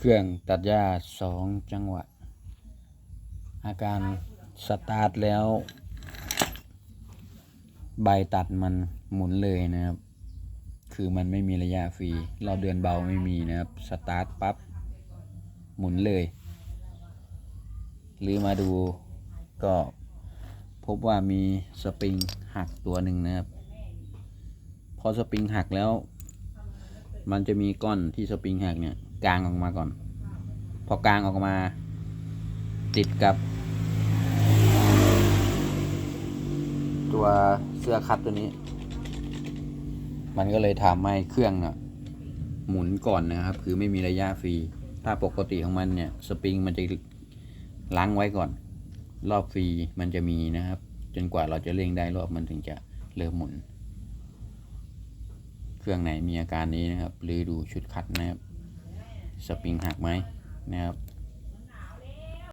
เครื่องตัดหญ้า2 จังหวะอาการสตาร์ทแล้วใบตัดมันหมุนเลยนะครับคือมันไม่มีระยะฟรีรอบเดือนเบาไม่มีนะครับสตาร์ทปั๊บหมุนเลยหรือมาดูก็พบว่ามีสปริงหักตัวหนึ่งนะครับพอสปริงหักแล้วมันจะมีก้อนที่สปริงหักเนี่ยกางออกมาก่อนพอกางออกมาติดกับตัวเสื้อคัดตัวนี้มันก็เลยทำให้เครื่องน่ะหมุนก่อนนะครับคือไม่มีระยะฟรีถ้าปกติของมันเนี่ยสปริงมันจะล้างไว้ก่อนรอบฟรีมันจะมีนะครับจนกว่าเราจะเร่งได้รอบมันถึงจะเริ่มหมุนเครื่องไหนมีอาการนี้นะครับหรือดูชุดคัดนะครับสปริงหักไหมนะครับ